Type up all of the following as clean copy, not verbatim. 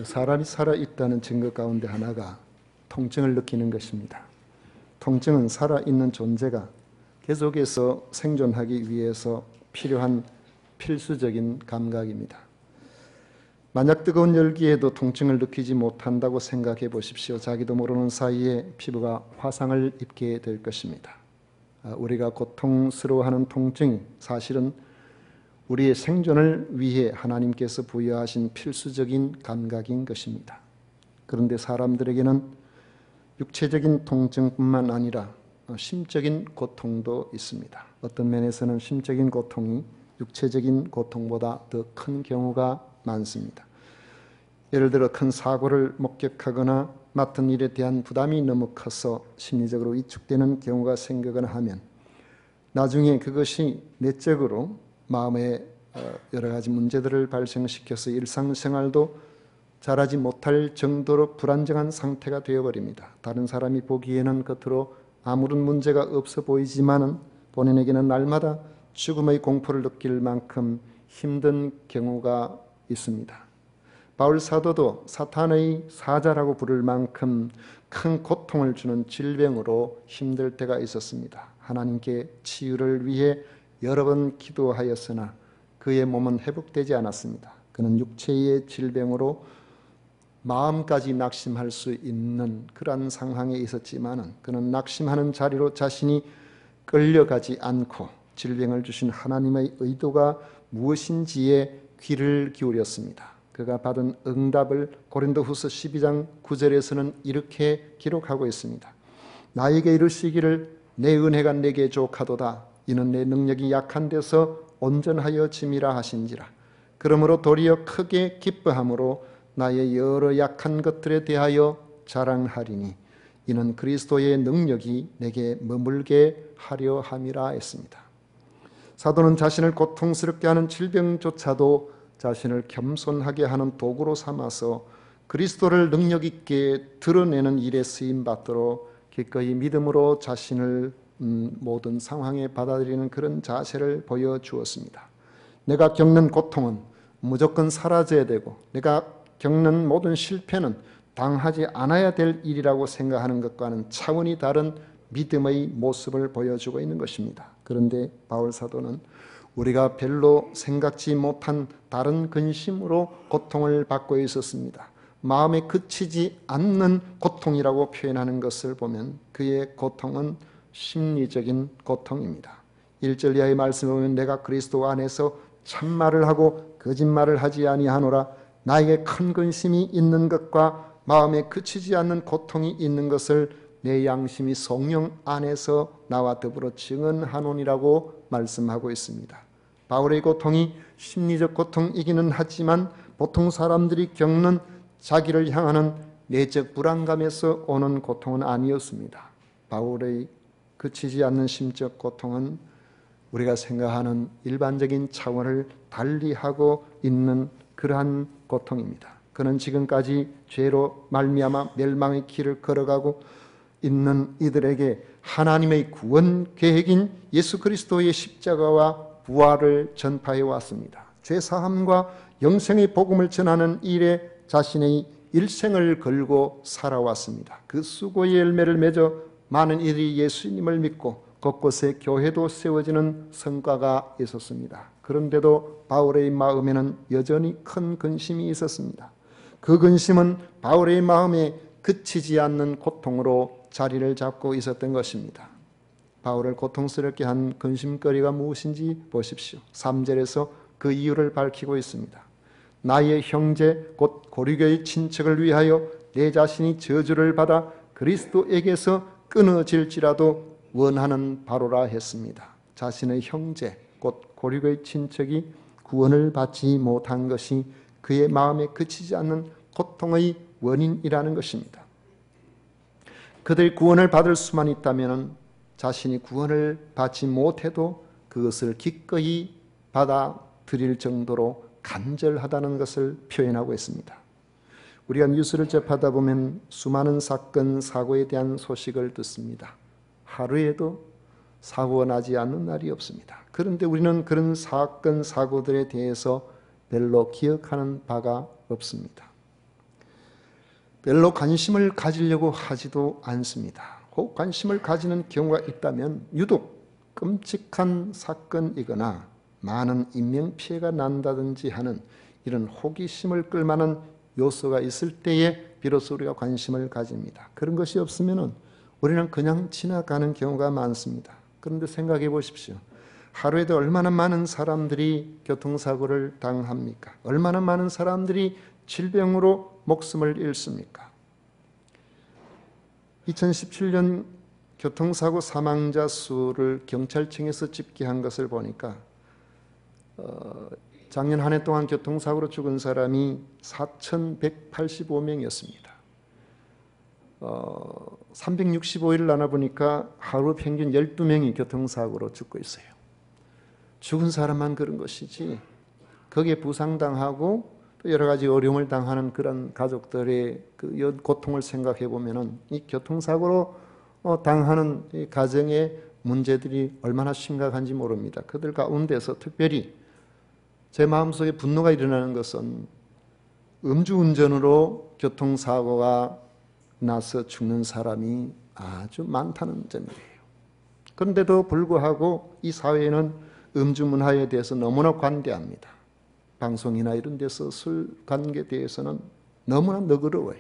사람이 살아있다는 증거 가운데 하나가 통증을 느끼는 것입니다. 통증은 살아있는 존재가 계속해서 생존하기 위해서 필요한 필수적인 감각입니다. 만약 뜨거운 열기에도 통증을 느끼지 못한다고 생각해 보십시오. 자기도 모르는 사이에 피부가 화상을 입게 될 것입니다. 우리가 고통스러워하는 통증이 사실은 우리의 생존을 위해 하나님께서 부여하신 필수적인 감각인 것입니다. 그런데 사람들에게는 육체적인 통증뿐만 아니라 심적인 고통도 있습니다. 어떤 면에서는 심적인 고통이 육체적인 고통보다 더 큰 경우가 많습니다. 예를 들어 큰 사고를 목격하거나 맡은 일에 대한 부담이 너무 커서 심리적으로 위축되는 경우가 생기거나 하면 나중에 그것이 내적으로 마음에 여러 가지 문제들을 발생시켜서 일상생활도 잘하지 못할 정도로 불안정한 상태가 되어버립니다. 다른 사람이 보기에는 겉으로 아무런 문제가 없어 보이지만은 본인에게는 날마다 죽음의 공포를 느낄 만큼 힘든 경우가 있습니다. 바울 사도도 사탄의 사자라고 부를 만큼 큰 고통을 주는 질병으로 힘들 때가 있었습니다. 하나님께 치유를 위해 여러 번 기도하였으나 그의 몸은 회복되지 않았습니다. 그는 육체의 질병으로 마음까지 낙심할 수 있는 그러한 상황에 있었지만은 그는 낙심하는 자리로 자신이 끌려가지 않고 질병을 주신 하나님의 의도가 무엇인지에 귀를 기울였습니다. 그가 받은 응답을 고린도후서 12장 9절에서는 이렇게 기록하고 있습니다. 나에게 이르시기를 내 은혜가 내게 족하도다. 이는 내 능력이 약한 데서 온전하여 짐이라 하신지라. 그러므로 도리어 크게 기뻐함으로 나의 여러 약한 것들에 대하여 자랑하리니 이는 그리스도의 능력이 내게 머물게 하려 함이라 했습니다. 사도는 자신을 고통스럽게 하는 질병조차도 자신을 겸손하게 하는 도구로 삼아서 그리스도를 능력 있게 드러내는 일에 쓰임받도록 기꺼이 믿음으로 자신을 모든 상황에 받아들이는 그런 자세를 보여주었습니다. 내가 겪는 고통은 무조건 사라져야 되고 내가 겪는 모든 실패는 당하지 않아야 될 일이라고 생각하는 것과는 차원이 다른 믿음의 모습을 보여주고 있는 것입니다. 그런데 바울 사도는 우리가 별로 생각지 못한 다른 근심으로 고통을 받고 있었습니다. 마음에 그치지 않는 고통이라고 표현하는 것을 보면 그의 고통은 심리적인 고통입니다. 1절 이하의 말씀을 보면 내가 그리스도 안에서 참말을 하고 거짓말을 하지 아니하노라. 나에게 큰 근심이 있는 것과 마음에 그치지 않는 고통이 있는 것을 내 양심이 성령 안에서 나와 더불어 증언하노니라고 말씀하고 있습니다. 바울의 고통이 심리적 고통이기는 하지만 보통 사람들이 겪는 자기를 향하는 내적 불안감에서 오는 고통은 아니었습니다. 바울의 그치지 않는 심적 고통은 우리가 생각하는 일반적인 차원을 달리하고 있는 그러한 고통입니다. 그는 지금까지 죄로 말미암아 멸망의 길을 걸어가고 있는 이들에게 하나님의 구원 계획인 예수 그리스도의 십자가와 부활을 전파해 왔습니다. 죄사함과 영생의 복음을 전하는 일에 자신의 일생을 걸고 살아왔습니다. 그 수고의 열매를 맺어 많은 이들이 예수님을 믿고 곳곳에 교회도 세워지는 성과가 있었습니다. 그런데도 바울의 마음에는 여전히 큰 근심이 있었습니다. 그 근심은 바울의 마음에 그치지 않는 고통으로 자리를 잡고 있었던 것입니다. 바울을 고통스럽게 한 근심거리가 무엇인지 보십시오. 3절에서 그 이유를 밝히고 있습니다. 나의 형제 곧 고리교의 친척을 위하여 내 자신이 저주를 받아 그리스도에게서 끊어질지라도 원하는 바로라 했습니다. 자신의 형제 곧 고리교의 친척이 구원을 받지 못한 것이 그의 마음에 그치지 않는 고통의 원인이라는 것입니다. 그들이 구원을 받을 수만 있다면 자신이 구원을 받지 못해도 그것을 기꺼이 받아들일 정도로 간절하다는 것을 표현하고 있습니다. 우리가 뉴스를 접하다 보면 수많은 사건, 사고에 대한 소식을 듣습니다. 하루에도 사고가 나지 않는 날이 없습니다. 그런데 우리는 그런 사건, 사고들에 대해서 별로 기억하는 바가 없습니다. 별로 관심을 가지려고 하지도 않습니다. 혹 관심을 가지는 경우가 있다면 유독 끔찍한 사건이거나 많은 인명피해가 난다든지 하는 이런 호기심을 끌만한 요소가 있을 때에 비로소 우리가 관심을 가집니다. 그런 것이 없으면 우리는 그냥 지나가는 경우가 많습니다. 그런데 생각해 보십시오. 하루에도 얼마나 많은 사람들이 교통사고를 당합니까? 얼마나 많은 사람들이 질병으로 목숨을 잃습니까? 2017년 교통사고 사망자 수를 경찰청에서 집계한 것을 보니까 작년 한 해 동안 교통사고로 죽은 사람이 4,185명이었습니다. 365일 나눠보니까 하루 평균 12명이 교통사고로 죽고 있어요. 죽은 사람만 그런 것이지 거기에 부상당하고 또 여러 가지 어려움을 당하는 그런 가족들의 그 고통을 생각해 보면은 이 교통사고로 당하는 이 가정의 문제들이 얼마나 심각한지 모릅니다. 그들 가운데서 특별히 제 마음속에 분노가 일어나는 것은 음주운전으로 교통사고가 나서 죽는 사람이 아주 많다는 점이에요. 그런데도 불구하고 이 사회는 음주 문화에 대해서 너무나 관대합니다. 방송이나 이런 데서 술 관계에 대해서는 너무나 너그러워요.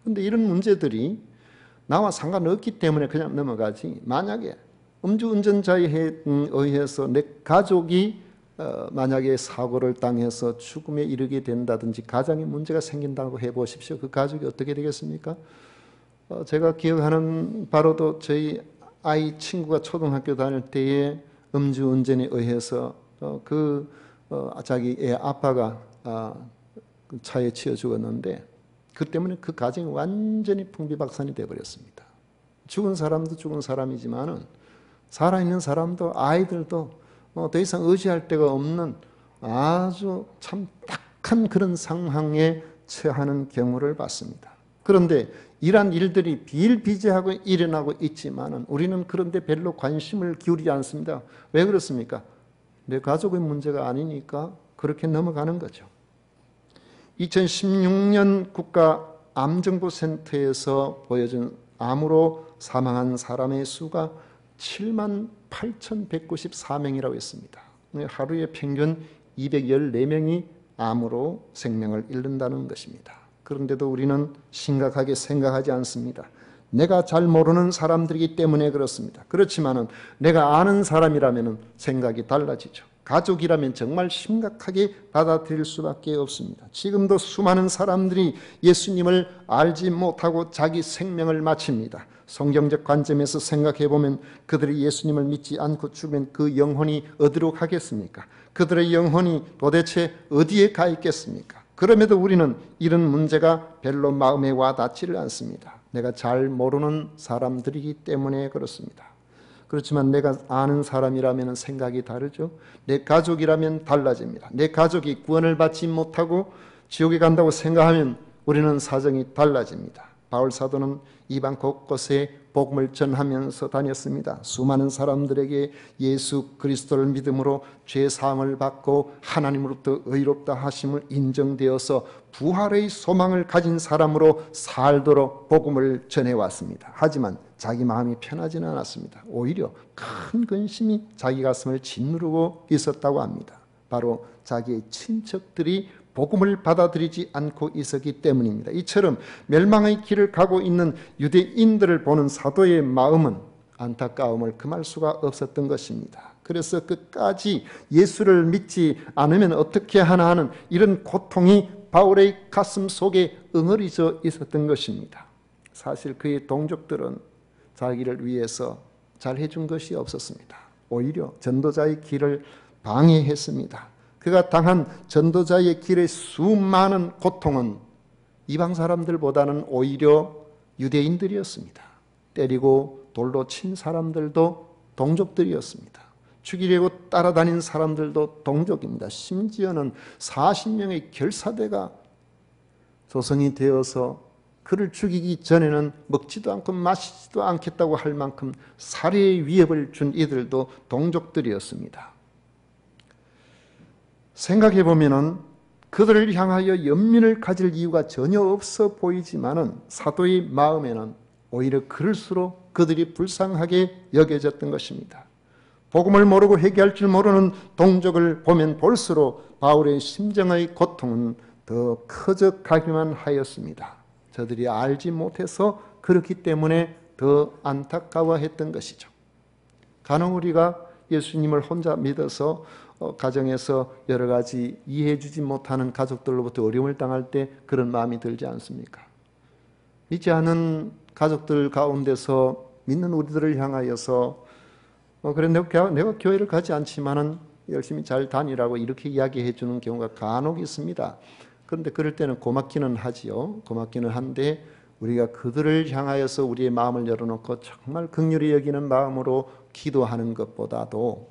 그런데 이런 문제들이 나와 상관없기 때문에 그냥 넘어가지, 만약에 음주운전자에 의해서 내 가족이 만약에 사고를 당해서 죽음에 이르게 된다든지 가정에 문제가 생긴다고 해보십시오. 그 가족이 어떻게 되겠습니까? 제가 기억하는 바로도 저희 아이 친구가 초등학교 다닐 때에 음주운전에 의해서 자기 애 아빠가 차에 치여 죽었는데 그 때문에 그 가정이 완전히 풍비박산이 되어버렸습니다. 죽은 사람도 죽은 사람이지만은 살아있는 사람도 아이들도 더 이상 의지할 데가 없는 아주 참 딱한 그런 상황에 처하는 경우를 봤습니다. 그런데 이러한 일들이 비일비재하고 일어나고 있지만은 우리는 그런데 별로 관심을 기울이지 않습니다. 왜 그렇습니까? 내 가족의 문제가 아니니까 그렇게 넘어가는 거죠. 2016년 국가암정보센터에서 보여준 암으로 사망한 사람의 수가 78,194명이라고 했습니다. 하루에 평균 214명이 암으로 생명을 잃는다는 것입니다. 그런데도 우리는 심각하게 생각하지 않습니다. 내가 잘 모르는 사람들이기 때문에 그렇습니다. 그렇지만은 내가 아는 사람이라면 생각이 달라지죠. 가족이라면 정말 심각하게 받아들일 수밖에 없습니다. 지금도 수많은 사람들이 예수님을 알지 못하고 자기 생명을 마칩니다. 성경적 관점에서 생각해 보면 그들이 예수님을 믿지 않고 죽으면 그 영혼이 어디로 가겠습니까? 그들의 영혼이 도대체 어디에 가 있겠습니까? 그럼에도 우리는 이런 문제가 별로 마음에 와닿지를 않습니다. 내가 잘 모르는 사람들이기 때문에 그렇습니다. 그렇지만 내가 아는 사람이라면 생각이 다르죠. 내 가족이라면 달라집니다. 내 가족이 구원을 받지 못하고 지옥에 간다고 생각하면 우리는 사정이 달라집니다. 바울 사도는 이방 곳곳에 복음을 전하면서 다녔습니다. 수많은 사람들에게 예수 그리스도를 믿음으로 죄 사함을 받고 하나님으로부터 의롭다 하심을 인정되어서 부활의 소망을 가진 사람으로 살도록 복음을 전해왔습니다. 하지만 자기 마음이 편하지는 않았습니다. 오히려 큰 근심이 자기 가슴을 짓누르고 있었다고 합니다. 바로 자기의 친척들이 복음을 받아들이지 않고 있었기 때문입니다. 이처럼 멸망의 길을 가고 있는 유대인들을 보는 사도의 마음은 안타까움을 금할 수가 없었던 것입니다. 그래서 끝까지 예수를 믿지 않으면 어떻게 하나 하는 이런 고통이 바울의 가슴 속에 응어리져 있었던 것입니다. 사실 그의 동족들은 자기를 위해서 잘해준 것이 없었습니다. 오히려 전도자의 길을 방해했습니다. 그가 당한 전도자의 길의 수많은 고통은 이방 사람들보다는 오히려 유대인들이었습니다. 때리고 돌로 친 사람들도 동족들이었습니다. 죽이려고 따라다닌 사람들도 동족입니다. 심지어는 40명의 결사대가 조성이 되어서 그를 죽이기 전에는 먹지도 않고 마시지도 않겠다고 할 만큼 살해의 위협을 준 이들도 동족들이었습니다. 생각해 보면은 그들을 향하여 연민을 가질 이유가 전혀 없어 보이지만은 사도의 마음에는 오히려 그럴수록 그들이 불쌍하게 여겨졌던 것입니다. 복음을 모르고 회개할 줄 모르는 동족을 보면 볼수록 바울의 심정의 고통은 더 커져 가기만 하였습니다. 저들이 알지 못해서 그렇기 때문에 더 안타까워했던 것이죠. 간혹 우리가 예수님을 혼자 믿어서 가정에서 여러 가지 이해해 주지 못하는 가족들로부터 어려움을 당할 때 그런 마음이 들지 않습니까? 믿지 않은 가족들 가운데서 믿는 우리들을 향하여서 그래 내가 교회를 가지 않지만은 열심히 잘 다니라고 이렇게 이야기해 주는 경우가 간혹 있습니다. 그런데 그럴 때는 고맙기는 하지요. 고맙기는 한데 우리가 그들을 향하여서 우리의 마음을 열어놓고 정말 긍휼히 여기는 마음으로 기도하는 것보다도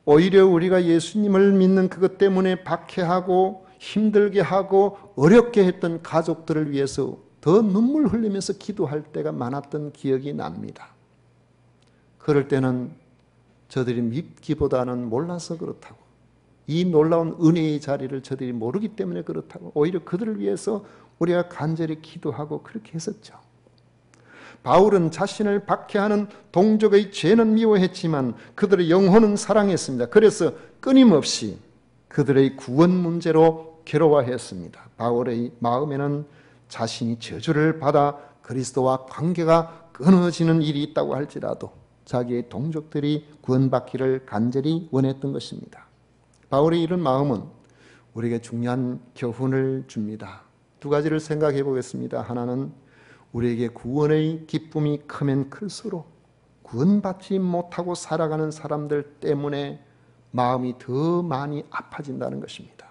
오히려 우리가 예수님을 믿는 그것 때문에 박해하고 힘들게 하고 어렵게 했던 가족들을 위해서 더 눈물 흘리면서 기도할 때가 많았던 기억이 납니다. 그럴 때는 저들이 믿기보다는 몰라서 그렇다고, 이 놀라운 은혜의 자리를 저들이 모르기 때문에 그렇다고 오히려 그들을 위해서 우리가 간절히 기도하고 그렇게 했었죠. 바울은 자신을 박해하는 동족의 죄는 미워했지만 그들의 영혼은 사랑했습니다. 그래서 끊임없이 그들의 구원 문제로 괴로워했습니다. 바울의 마음에는 자신이 저주를 받아 그리스도와 관계가 끊어지는 일이 있다고 할지라도 자기의 동족들이 구원받기를 간절히 원했던 것입니다. 바울의 이런 마음은 우리에게 중요한 교훈을 줍니다. 두 가지를 생각해 보겠습니다. 하나는 우리에게 구원의 기쁨이 크면 클수록 구원받지 못하고 살아가는 사람들 때문에 마음이 더 많이 아파진다는 것입니다.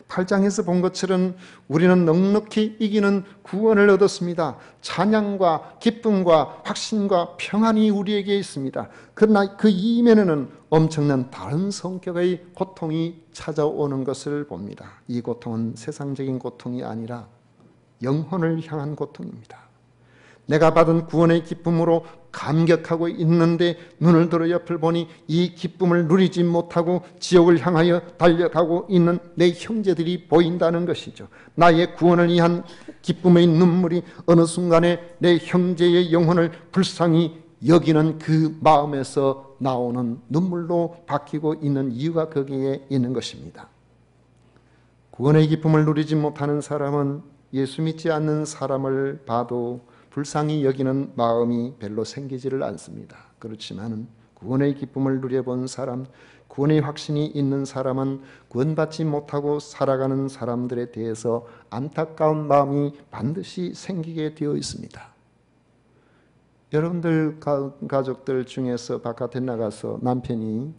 8장에서 본 것처럼 우리는 넉넉히 이기는 구원을 얻었습니다. 찬양과 기쁨과 확신과 평안이 우리에게 있습니다. 그러나 그 이면에는 엄청난 다른 성격의 고통이 찾아오는 것을 봅니다. 이 고통은 세상적인 고통이 아니라 영혼을 향한 고통입니다. 내가 받은 구원의 기쁨으로 감격하고 있는데 눈을 들어 옆을 보니 이 기쁨을 누리지 못하고 지옥을 향하여 달려가고 있는 내 형제들이 보인다는 것이죠. 나의 구원을 위한 기쁨의 눈물이 어느 순간에 내 형제의 영혼을 불쌍히 여기는 그 마음에서 나오는 눈물로 바뀌고 있는 이유가 거기에 있는 것입니다. 구원의 기쁨을 누리지 못하는 사람은 예수 믿지 않는 사람을 봐도 불쌍히 여기는 마음이 별로 생기지를 않습니다. 그렇지만 구원의 기쁨을 누려본 사람, 구원의 확신이 있는 사람은 구원받지 못하고 살아가는 사람들에 대해서 안타까운 마음이 반드시 생기게 되어 있습니다. 여러분들 가족들 중에서 바깥에 나가서 남편이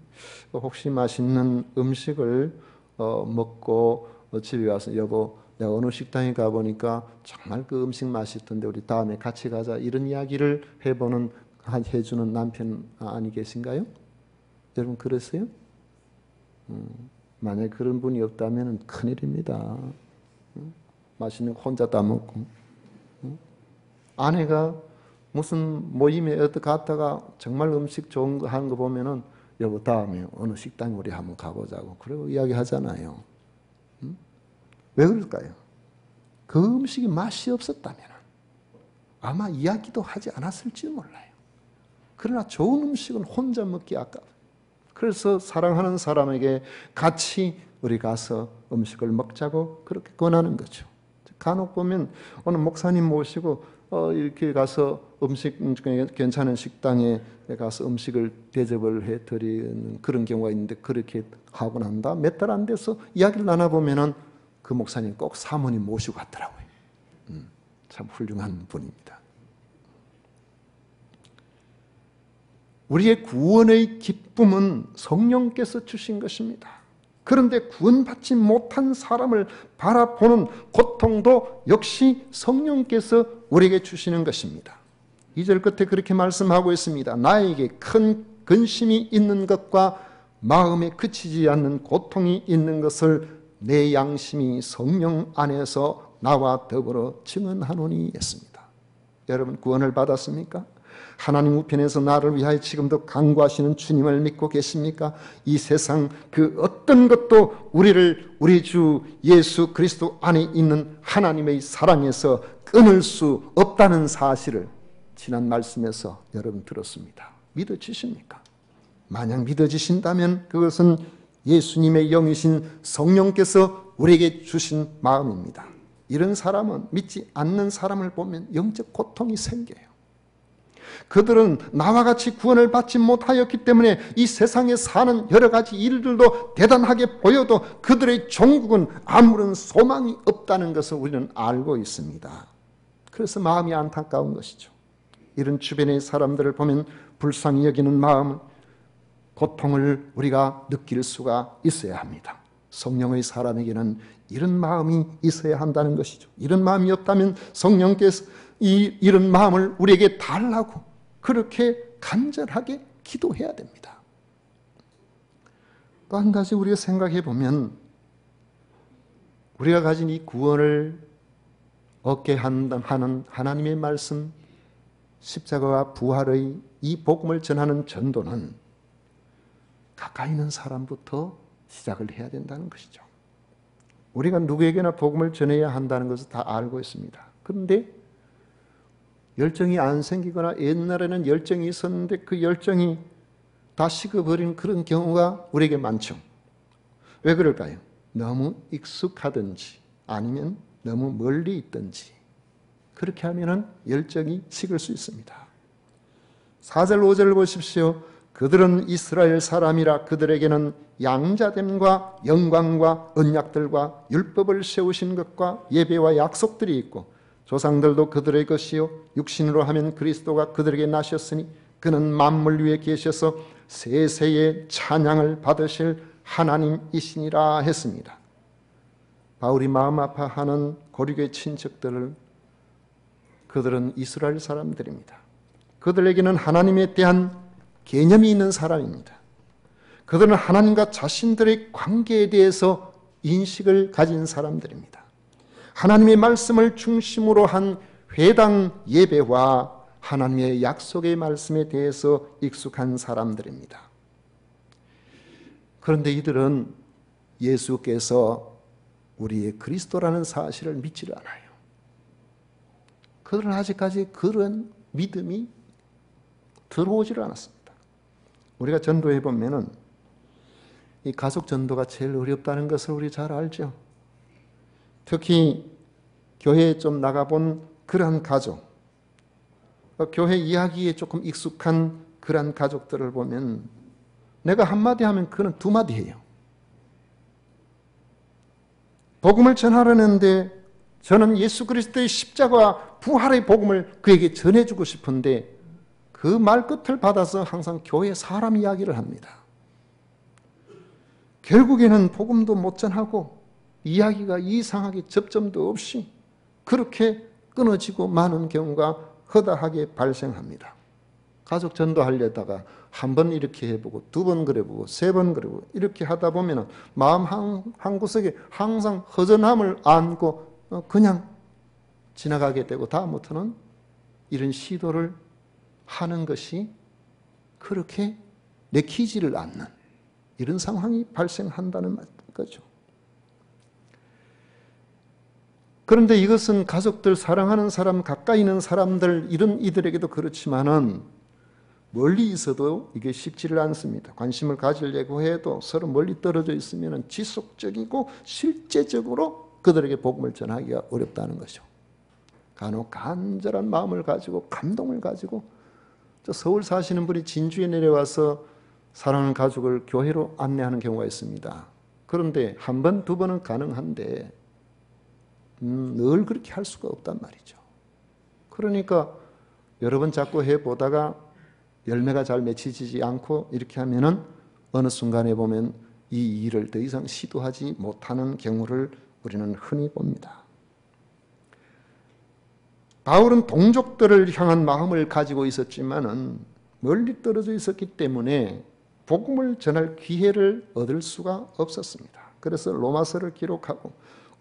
혹시 맛있는 음식을 먹고 집에 와서 여보 내가 어느 식당에 가보니까 정말 그 음식 맛있던데 우리 다음에 같이 가자 이런 이야기를 해주는 남편 아니 계신가요? 여러분 그랬어요? 만약에 그런 분이 없다면 큰일입니다. 맛있는 거 혼자 다 먹고 아내가 무슨 모임에 어디 갔다가 정말 음식 좋은 거 하는 거 보면은 여보 다음에 어느 식당에 우리 한번 가보자고 그러고 이야기하잖아요. 왜 그럴까요? 그 음식이 맛이 없었다면 아마 이야기도 하지 않았을지 몰라요. 그러나 좋은 음식은 혼자 먹기 아까워요. 그래서 사랑하는 사람에게 같이 우리 가서 음식을 먹자고 그렇게 권하는 거죠. 간혹 보면 오늘 목사님 모시고 이렇게 가서 음식 괜찮은 식당에 가서 음식을 대접을 해드리는 그런 경우가 있는데 그렇게 하고 난다 몇 달 안 돼서 이야기를 나눠보면은 그 목사님 꼭 사모님 모시고 갔더라고요. 참 훌륭한 분입니다. 우리의 구원의 기쁨은 성령께서 주신 것입니다. 그런데 구원받지 못한 사람을 바라보는 고통도 역시 성령께서 우리에게 주시는 것입니다. 2절 끝에 그렇게 말씀하고 있습니다. 나에게 큰 근심이 있는 것과 마음에 그치지 않는 고통이 있는 것을 내 양심이 성령 안에서 나와 더불어 증언하노니 했습니다. 여러분 구원을 받았습니까? 하나님 우편에서 나를 위하여 지금도 간구하시는 주님을 믿고 계십니까? 이 세상 그 어떤 것도 우리를 우리 주 예수 그리스도 안에 있는 하나님의 사랑에서 끊을 수 없다는 사실을 지난 말씀에서 여러분 들었습니다. 믿어지십니까? 만약 믿어지신다면 그것은 예수님의 영이신 성령께서 우리에게 주신 마음입니다. 이런 사람은 믿지 않는 사람을 보면 영적 고통이 생겨요. 그들은 나와 같이 구원을 받지 못하였기 때문에 이 세상에 사는 여러 가지 일들도 대단하게 보여도 그들의 종국은 아무런 소망이 없다는 것을 우리는 알고 있습니다. 그래서 마음이 안타까운 것이죠. 이런 주변의 사람들을 보면 불쌍히 여기는 마음, 고통을 우리가 느낄 수가 있어야 합니다. 성령의 사람에게는 이런 마음이 있어야 한다는 것이죠. 이런 마음이 없다면 성령께서 이런 마음을 우리에게 달라고 그렇게 간절하게 기도해야 됩니다. 또 한 가지 우리가 생각해 보면 우리가 가진 이 구원을 얻게 하는 하나님의 말씀, 십자가와 부활의 이 복음을 전하는 전도는 가까이 있는 사람부터 시작을 해야 된다는 것이죠. 우리가 누구에게나 복음을 전해야 한다는 것을 다 알고 있습니다. 그런데 열정이 안 생기거나 옛날에는 열정이 있었는데 그 열정이 다 식어버린 그런 경우가 우리에게 많죠. 왜 그럴까요? 너무 익숙하든지 아니면 너무 멀리 있든지 그렇게 하면은 열정이 식을 수 있습니다. 4절 5절을 보십시오. 그들은 이스라엘 사람이라 그들에게는 양자됨과 영광과 언약들과 율법을 세우신 것과 예배와 약속들이 있고 조상들도 그들의 것이요 육신으로 하면 그리스도가 그들에게 나셨으니 그는 만물 위에 계셔서 세세의 찬양을 받으실 하나님이시니라 했습니다. 바울이 마음 아파하는 고립의 친척들을 그들은 이스라엘 사람들입니다. 그들에게는 하나님에 대한 개념이 있는 사람입니다. 그들은 하나님과 자신들의 관계에 대해서 인식을 가진 사람들입니다. 하나님의 말씀을 중심으로 한 회당 예배와 하나님의 약속의 말씀에 대해서 익숙한 사람들입니다. 그런데 이들은 예수께서 우리의 그리스도라는 사실을 믿지를 않아요. 그들은 아직까지 그런 믿음이 들어오지를 않았습니다. 우리가 전도해 보면은 이 가족 전도가 제일 어렵다는 것을 우리 잘 알죠. 특히 교회에 좀 나가본 그러한 가족, 교회 이야기에 조금 익숙한 그러한 가족들을 보면 내가 한마디 하면 그는 두 마디 해요. 복음을 전하려는데 저는 예수 그리스도의 십자가와 부활의 복음을 그에게 전해주고 싶은데 그 말끝을 받아서 항상 교회 사람 이야기를 합니다. 결국에는 복음도 못 전하고 이야기가 이상하게 접점도 없이 그렇게 끊어지고 마는 경우가 허다하게 발생합니다. 가족 전도하려다가 한 번 이렇게 해보고 두 번 그래보고 세 번 그래보고 이렇게 하다 보면 마음 한 구석에 항상 허전함을 안고 그냥 지나가게 되고 다음부터는 이런 시도를 하는 것이 그렇게 내키지를 않는 이런 상황이 발생한다는 거죠. 그런데 이것은 가족들, 사랑하는 사람, 가까이 있는 사람들 이런 이들에게도 그렇지만은 멀리 있어도 이게 쉽지를 않습니다. 관심을 가지려고 해도 서로 멀리 떨어져 있으면 지속적이고 실제적으로 그들에게 복음을 전하기가 어렵다는 것이죠. 간혹 간절한 마음을 가지고 감동을 가지고 저 서울 사시는 분이 진주에 내려와서 사랑하는 가족을 교회로 안내하는 경우가 있습니다. 그런데 한 번, 두 번은 가능한데 늘 그렇게 할 수가 없단 말이죠. 그러니까 여러 번 자꾸 해보다가 열매가 잘 맺히지 않고 이렇게 하면은 어느 순간에 보면 이 일을 더 이상 시도하지 못하는 경우를 우리는 흔히 봅니다. 바울은 동족들을 향한 마음을 가지고 있었지만은 멀리 떨어져 있었기 때문에 복음을 전할 기회를 얻을 수가 없었습니다. 그래서 로마서를 기록하고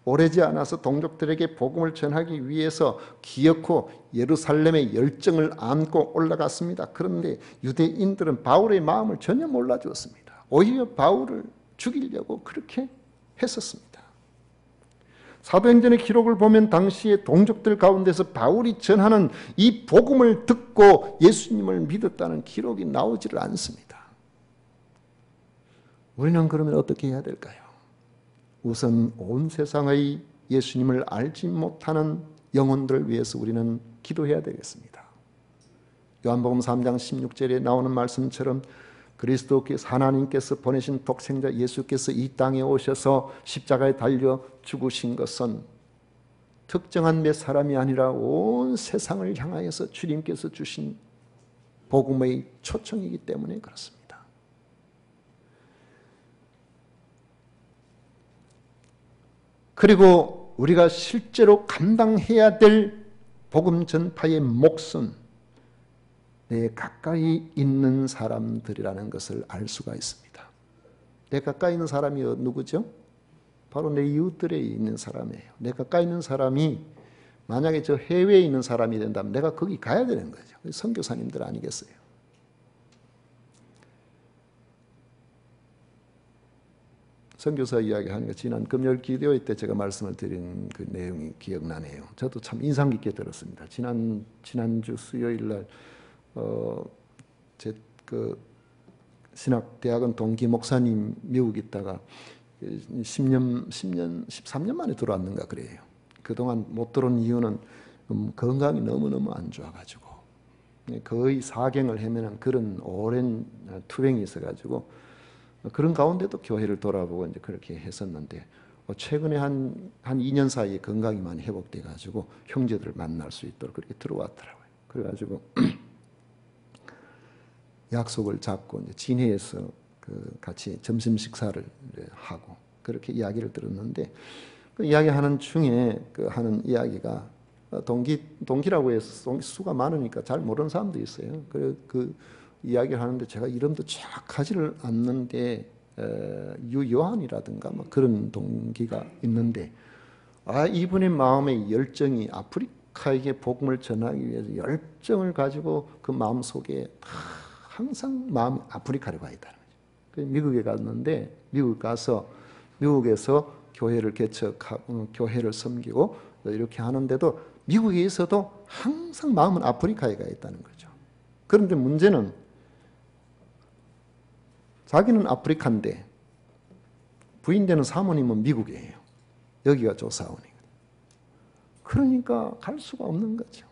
오래지 않아서 동족들에게 복음을 전하기 위해서 기어코 예루살렘의 열정을 안고 올라갔습니다. 그런데 유대인들은 바울의 마음을 전혀 몰라주었습니다. 오히려 바울을 죽이려고 그렇게 했었습니다. 사도행전의 기록을 보면 당시의 동족들 가운데서 바울이 전하는 이 복음을 듣고 예수님을 믿었다는 기록이 나오지를 않습니다. 우리는 그러면 어떻게 해야 될까요? 우선 온 세상의 예수님을 알지 못하는 영혼들을 위해서 우리는 기도해야 되겠습니다. 요한복음 3장 16절에 나오는 말씀처럼 그리스도께서 하나님께서 보내신 독생자 예수께서 이 땅에 오셔서 십자가에 달려 죽으신 것은 특정한 몇 사람이 아니라 온 세상을 향하여서 주님께서 주신 복음의 초청이기 때문에 그렇습니다. 그리고 우리가 실제로 감당해야 될 복음 전파의 몫은 내 가까이 있는 사람들이라는 것을 알 수가 있습니다. 내 가까이 있는 사람이 누구죠? 바로 내 이웃들에 있는 사람이에요. 내 가까이 있는 사람이 만약에 저 해외에 있는 사람이 된다면 내가 거기 가야 되는 거죠. 선교사님들 아니겠어요? 선교사 이야기하는 거 지난 금요일 기도회 때 제가 말씀을 드린 그 내용이 기억나네요. 저도 참 인상 깊게 들었습니다. 지난주 수요일 날 제 그 신학대학원 동기 목사님 미국 있다가 13년 만에 들어왔는가 그래요. 그동안 못 들어온 이유는 건강이 너무너무 안 좋아가지고 거의 4경을 헤매는 그런 오랜 투병이 있어가지고 그런 가운데도 교회를 돌아보고 이제 그렇게 했었는데 최근에 한 2년 사이에 건강이 많이 회복돼가지고 형제들을 만날 수 있도록 그렇게 들어왔더라고요. 그래가지고 약속을 잡고 이제 진해에서 같이 점심 식사를 하고 그렇게 이야기를 들었는데 그 이야기하는 중에 하는 이야기가 동기라고 해서 수가 많으니까 잘 모르는 사람도 있어요. 그 이야기를 하는데 제가 이름도 정확하지를 않는데 유요한이라든가 뭐 그런 동기가 있는데 이분의 마음의 열정이 아프리카에게 복음을 전하기 위해서 열정을 가지고 그 마음 속에 항상 마음이 아프리카로 가 있다는 거죠. 미국에 갔는데 미국 가서 미국에서 교회를 개척하고 교회를 섬기고 이렇게 하는데도 미국에서도 항상 마음은 아프리카에 가 있다는 거죠. 그런데 문제는 자기는 아프리카인데 부인되는 사모님은 미국이에요. 여기가 조사원이에요. 그러니까 갈 수가 없는 거죠.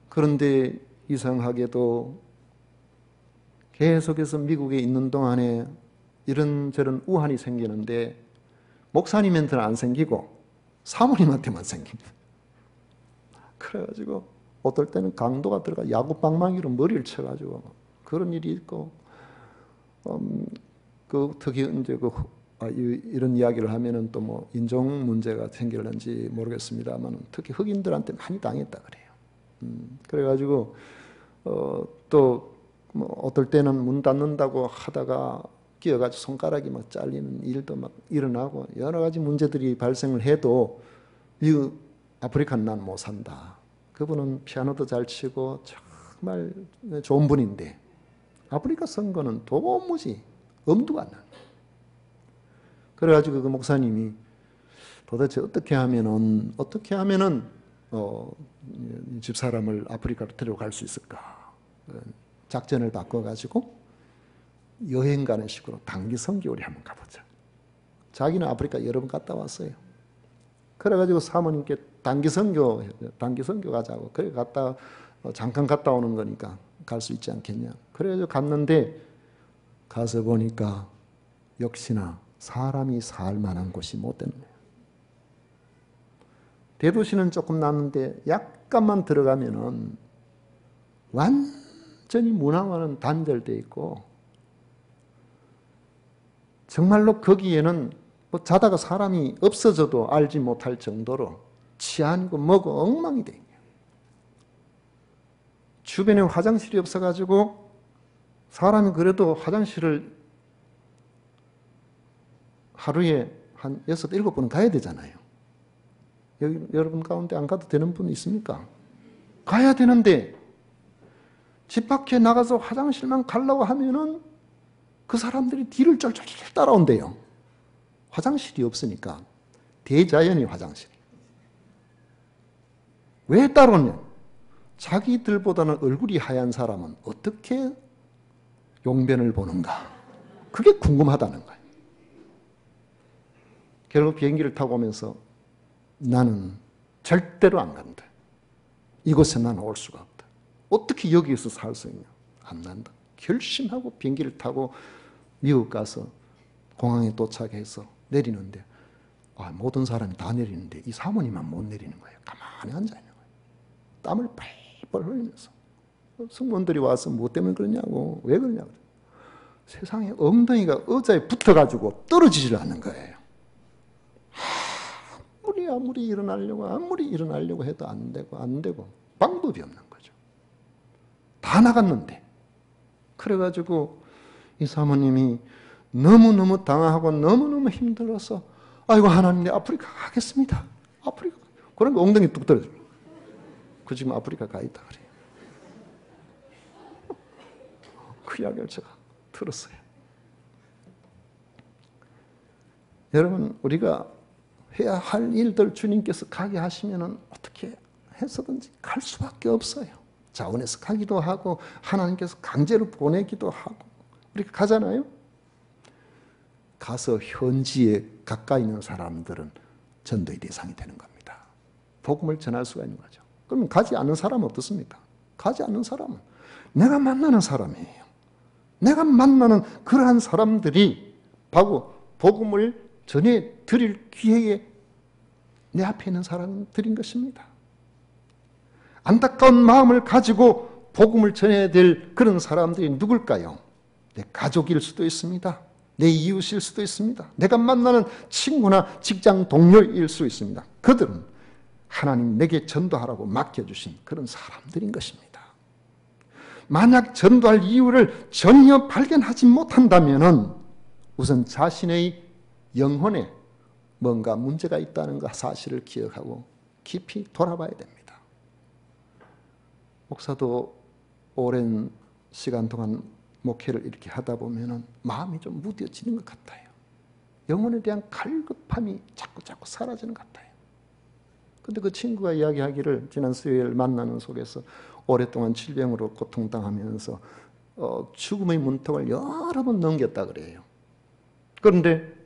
그런데 이상하게도 계속해서 미국에 있는 동안에 이런저런 우환이 생기는데 목사님한테는 안 생기고 사모님한테만 생깁니다. 그래가지고 어떨 때는 강도가 들어가 야구방망이로 머리를 쳐가지고 그런 일이 있고 특히 이제 이런 이야기를 하면은 또 뭐 인종 문제가 생길는지 모르겠습니다만 특히 흑인들한테 많이 당했다 그래요. 그래가지고 또 뭐 어떨 때는 문 닫는다고 하다가 끼어가지고 손가락이 막 잘리는 일도 막 일어나고 여러 가지 문제들이 발생을 해도 이 아프리카는 난 못 산다. 그분은 피아노도 잘 치고 정말 좋은 분인데 아프리카 선거는 도무지 엄두가 안 나요. 그래가지고 그 목사님이 도대체 어떻게 하면은 집사람을 아프리카로 데려갈 수 있을까? 작전을 바꿔가지고 여행 가는 식으로 단기 선교 우리 한번 가보자. 자기는 아프리카 여러 번 갔다 왔어요. 그래가지고 사모님께 단기 선교 가자고. 그래 잠깐 갔다 오는 거니까 갈 수 있지 않겠냐. 그래가지고 갔는데 가서 보니까 역시나 사람이 살 만한 곳이 못 되는 거예요. 대도시는 조금 나는데 약간만 들어가면은 완전히 문화와는 단절되어 있고 정말로 거기에는 뭐 자다가 사람이 없어져도 알지 못할 정도로 치안이고 뭐고 엉망이 돼 있네요. 주변에 화장실이 없어가지고 사람이 그래도 화장실을 하루에 한 6, 7번은 가야 되잖아요. 여기 여러분 가운데 안 가도 되는 분 있습니까? 가야 되는데 집 밖에 나가서 화장실만 가려고 하면은 그 사람들이 뒤를 쫄쫄 따라온대요. 화장실이 없으니까. 대자연이 화장실. 왜 따라오냐? 자기들보다는 얼굴이 하얀 사람은 어떻게 용변을 보는가? 그게 궁금하다는 거예요. 결국 비행기를 타고 오면서 나는 절대로 안 간다. 이곳에 나는 올 수가 없다. 어떻게 여기에서 살 수 있냐? 안 난다. 결심하고 비행기를 타고 미국 가서 공항에 도착해서 내리는데 모든 사람이 다 내리는데 이 사모님만 못 내리는 거예요. 가만히 앉아있는 거예요. 땀을 펄펄 흘리면서. 승무원들이 와서 뭐 때문에 그러냐고, 왜 그러냐고. 세상에 엉덩이가 의자에 붙어가지고 떨어지질 않는 거예요. 아무리 일어나려고 해도 안 되고 방법이 없는 거죠. 다 나갔는데. 그래가지고 이 사모님이 너무너무 당황하고 너무너무 힘들어서 아이고 하나님 내 아프리카 가겠습니다. 아프리카. 그러니까 엉덩이 뚝 떨어져요. 그 지금 아프리카 가 있다 그래요. 그 이야기를 제가 들었어요. 여러분 우리가 해야 할 일들 주님께서 가게 하시면은 어떻게 해서든지 갈 수밖에 없어요. 자원해서 가기도 하고 하나님께서 강제로 보내기도 하고 우리가 가잖아요. 가서 현지에 가까이 있는 사람들은 전도의 대상이 되는 겁니다. 복음을 전할 수가 있는 거죠. 그러면 가지 않는 사람은 어떻습니까? 가지 않는 사람은 내가 만나는 사람이에요. 내가 만나는 그러한 사람들이 바로 복음을 전해 드릴 기회에 내 앞에 있는 사람들인 것입니다. 안타까운 마음을 가지고 복음을 전해야 될 그런 사람들이 누굴까요? 내 가족일 수도 있습니다. 내 이웃일 수도 있습니다. 내가 만나는 친구나 직장 동료일 수 있습니다. 그들은 하나님 내게 전도하라고 맡겨주신 그런 사람들인 것입니다. 만약 전도할 이유를 전혀 발견하지 못한다면 우선 자신의 영혼에 뭔가 문제가 있다는 그 사실을 기억하고 깊이 돌아봐야 됩니다. 목사도 오랜 시간 동안 목회를 이렇게 하다 보면 마음이 좀 무뎌지는 것 같아요. 영혼에 대한 갈급함이 자꾸 사라지는 것 같아요. 근데 그 친구가 이야기하기를 지난 수요일 만나는 속에서 오랫동안 질병으로 고통당하면서 죽음의 문턱을 여러 번 넘겼다 그래요. 그런데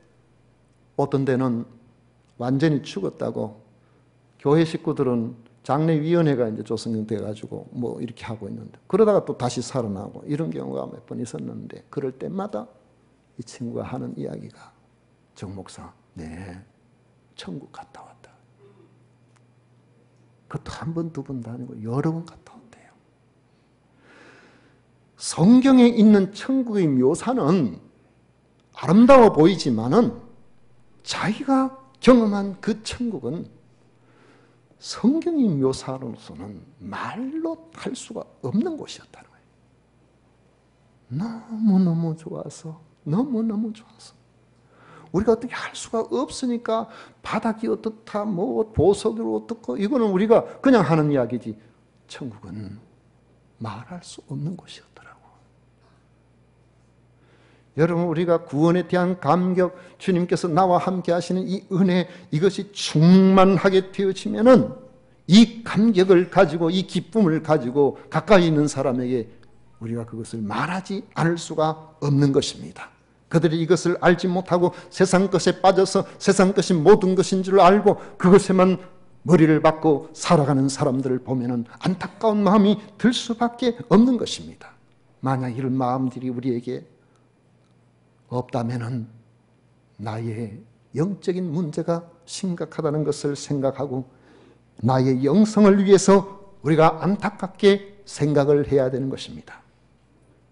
어떤 데는 완전히 죽었다고 교회 식구들은 장례위원회가 이제 조성돼가지고 뭐 이렇게 하고 있는데 그러다가 또 다시 살아나고 이런 경우가 몇 번 있었는데 그럴 때마다 이 친구가 하는 이야기가 정 목사, 네, 천국 갔다 왔다. 그것도 한 번, 두 번도 아니고 여러 번 갔다 왔대요. 성경에 있는 천국의 묘사는 아름다워 보이지만은 자기가 경험한 그 천국은 성경의 묘사로서는 말로 할 수가 없는 곳이었다는 거예요. 너무너무 좋아서 우리가 어떻게 할 수가 없으니까 바닥이 어떻다 뭐 보석이 어떻고 이거는 우리가 그냥 하는 이야기지 천국은 말할 수 없는 곳이었더라고. 여러분 우리가 구원에 대한 감격, 주님께서 나와 함께 하시는 이 은혜, 이것이 충만하게 되어지면은 이 감격을 가지고 이 기쁨을 가지고 가까이 있는 사람에게 우리가 그것을 말하지 않을 수가 없는 것입니다. 그들이 이것을 알지 못하고 세상 것에 빠져서 세상 것이 모든 것인 줄 알고 그것에만 머리를 박고 살아가는 사람들을 보면은 안타까운 마음이 들 수밖에 없는 것입니다. 만약 이런 마음들이 우리에게 없다면은 나의 영적인 문제가 심각하다는 것을 생각하고 나의 영성을 위해서 우리가 안타깝게 생각을 해야 되는 것입니다.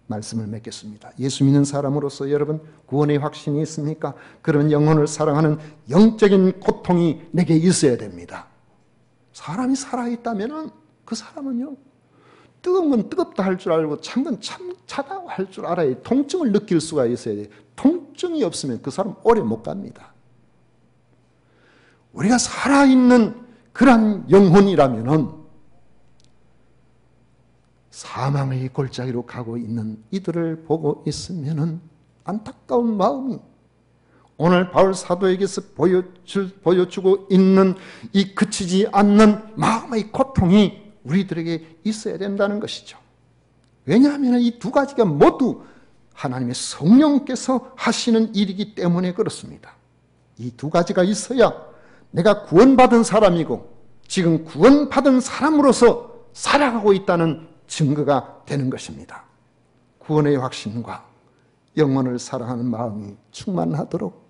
말씀을 맺겠습니다. 예수 믿는 사람으로서 여러분 구원의 확신이 있습니까? 그런 영혼을 사랑하는 영적인 고통이 내게 있어야 됩니다. 사람이 살아있다면 그 사람은요 뜨거운 건 뜨겁다 할 줄 알고 찬 건 차다고 할 줄 알아야 통증을 느낄 수가 있어야 돼요. 통증이 없으면 그 사람 오래 못 갑니다. 우리가 살아있는 그러한 영혼이라면은 사망의 골짜기로 가고 있는 이들을 보고 있으면은 안타까운 마음이 오늘 바울 사도에게서 보여주고 있는 이 그치지 않는 마음의 고통이 우리들에게 있어야 된다는 것이죠. 왜냐하면 이 두 가지가 모두 하나님의 성령께서 하시는 일이기 때문에 그렇습니다. 이 두 가지가 있어야 내가 구원받은 사람이고 지금 구원받은 사람으로서 살아가고 있다는 증거가 되는 것입니다. 구원의 확신과 영혼을 사랑하는 마음이 충만하도록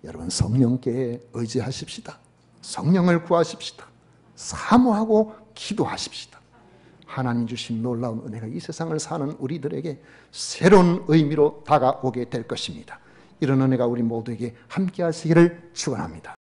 여러분 성령께 의지하십시다. 성령을 구하십시다. 사모하고 기도하십시다. 하나님 주신 놀라운 은혜가 이 세상을 사는 우리들에게 새로운 의미로 다가오게 될 것입니다. 이런 은혜가 우리 모두에게 함께 하시기를 축원합니다.